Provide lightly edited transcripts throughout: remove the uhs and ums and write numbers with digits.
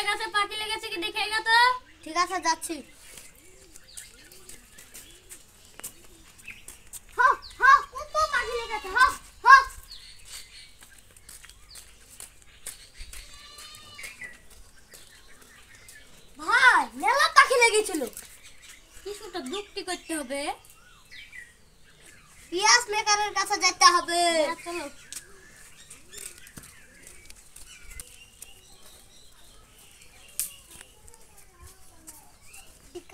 গাছে পাখি লেগেছে কি দেখে গা তো। ঠিক আছে যাচ্ছি। হ হ কত পাখি লেগেছে হ হ। ভাই মেলা পাখি লেগেছিল। কিছুটা যুক্তি করতে হবে। পিয়াস মেকারের কাছে যেতে হবে। চলো।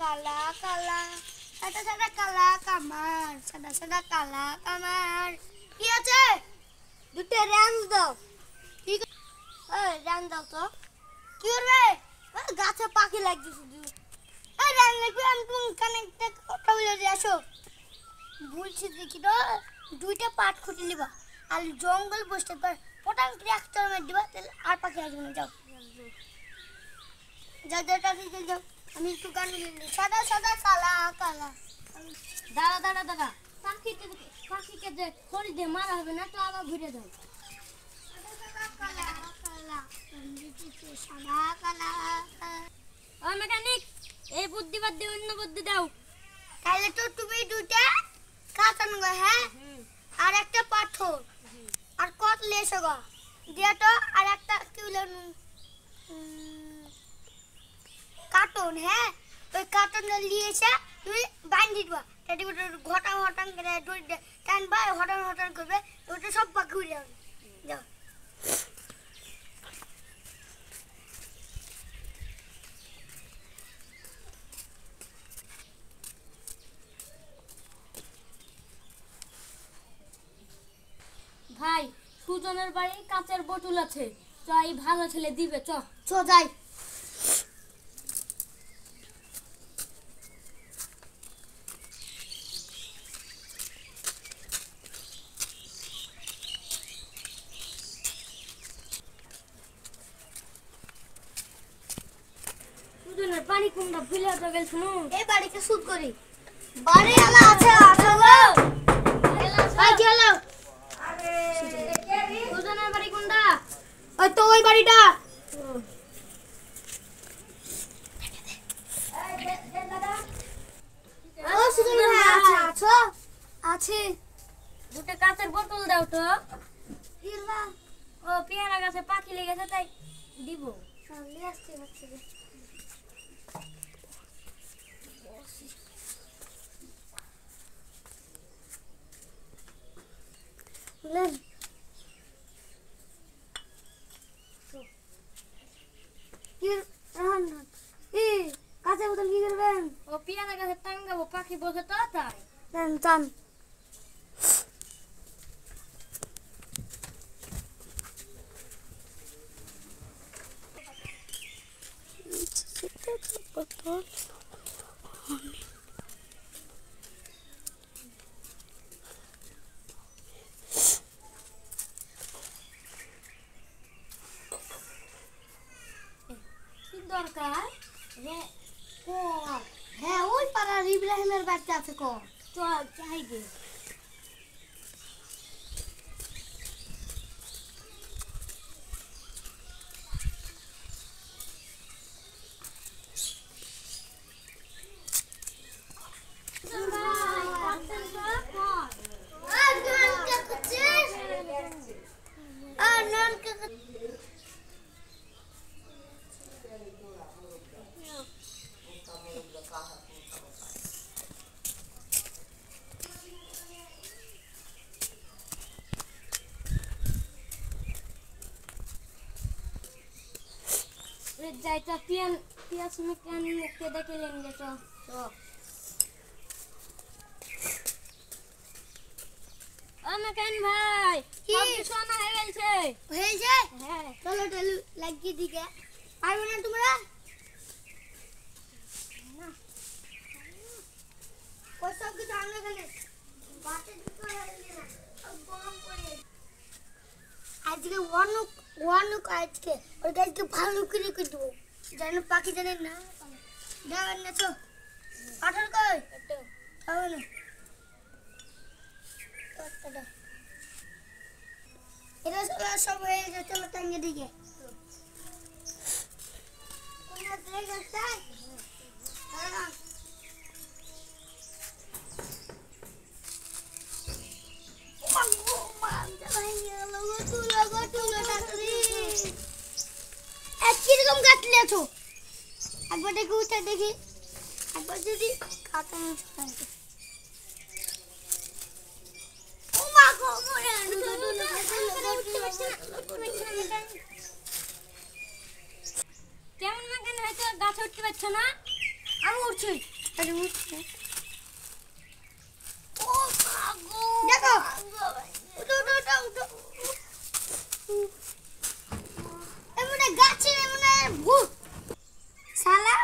কালা কালা সাদা সাদা কালা কামার সাদা সাদা কালা কামার কি আছে দুটো র্যাঞ্চ দাও। ঠিক র্যাঞ্চ দাও তো কি করবে গাছে পাখি লাগছে শুধু র্যাঞ্চ লাগবে। আমি তুমি কানেক্টে কথা বলে দিয়ে আসো বলছি দেখি তো দুইটা পাট খুঁটে নিবা আর জঙ্গল বসতে পার পটাং ট্রাক্টর মেরে দিবা তাহলে আর পাখি আসবে না। যাও যাও যাও যাও। আমি একটু গান লিখি সাদা সাদা কালা কালা। দাঁড়া দাঁড়া দাঁড়া পাখিকে যে খড়ি দিয়ে মারা হবে না তো আবার ঘুরে দাও। কালা কালা সাদা কালা। ও মেকানিক এই বুদ্ধি বাদ দিয়ে অন্য বুদ্ধি দাও। তাহলে তো তুমি দুইটা কাটন গো হ্যাঁ আর একটা পাথর আর কত লেসো গো দিয়া তো আর একটা কি হলো কার্টুন হ্যাঁ ওই কার্টুনটা নিয়ে এসে তুমি বাঁধি দিবা তাতে ঘটাং ঘটাং করে দড়ি টানবা হটাং হটাং করবে ওটা সব পাখি উড়ে যাবে। যাও ভাই সুজনের বাড়ি কাঁচের বোতল আছে চ এই ভালো ছেলে দিবে চ। চ যাই। সুজনের বাড়ি কোনটা ভুলে তো গেল শুনো। এই বাড়িতে শুট করি বাড়ি আলা আছে আসলো ভাই চলো। সুজনের বাড়ি কোনটা? ওই তো ওই বাড়িটা। ও সুজন ভাই আছে আছো আছে দুটো কাঁচের বোতল দাও তো। ইরবা ও পেয়ারা গাছে পাখি লেগেছে তাই দিব। সামনে আসছে হচ্ছে লেন কি রান ই কাছে বোতল কি করবেন? ও পেয়ারা গাছে টাঙ্গাবো পাখি বসে তো তাই। টান টান বোতল কি দরকার? হ্যাঁ ওই পাড়ার ইব্রাহিমের বাড়িতে আছে ক চল চাই গে। যাই তো পিয়াস মেকানিককে ডেকে নিয়ে তো। ও মেকানিক ভাই কি? সব কিছু আনা হয়ে গেছে। হয়েছে হ্যাঁ চলো চলো লাগিয়ে দিকে পারবে না তোমরা ওই সব কিছু আনলে কেন বাসে দিতে হবে না গরম করে আজকে ওয়ানুক আজকে ওই গাছকে ভালো করে দেবো যেন পাখি জানে না দেবেন না তো পাঠার কই হবে না এটা সব হয়ে গেছে চলো টাঙ্গে দিকে এই গাছটাই কিরকম কাটলে আছো একবার দেখি উঠে দেখি একবার যদি কাটা কেমন মাখান হয়তো গাছে উঠতে পারছো না? আমি উঠছি দেখো এমনে গাছে এমনে ভূত শালা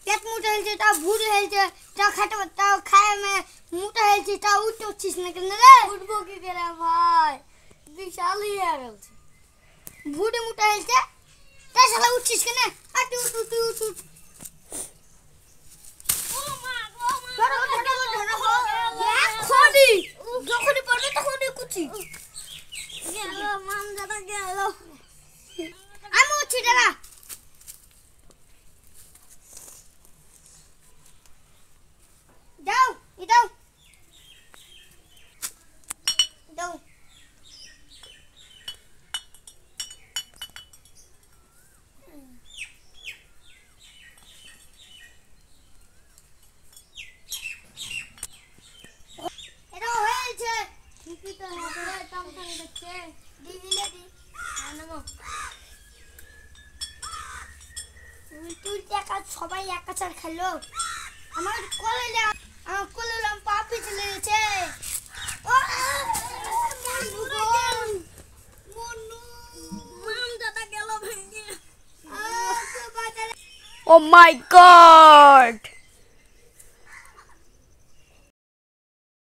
পেট মোটা হয়েছে তা ভূত হয়েছে তা খাতে তাও খায় মে মোটা হয়েছে তা উঠতে উঠছিস না কেন রে উঠবো কি করে ভাই? বিশাল ইয়ে গেছে। ভূতে মোটা হয়েছে তা শালা উঠছিস কেন আর তুই উঠ তুই উঠ উঠ এখনই যখনই পড়বে তখনই কুচি মামদাটা গেল। আমি উঠছি দাঁড়া দাও দাও দাও এটা হয়েছে ঠিকই তো হবে, টমটম দেখছে। দিদিলে দি নামো। তুই একা সবাই একা চার খেলো আমার কোলে পাপি চলে গেছে মামদাটা গেল ভেঙে। Oh my god!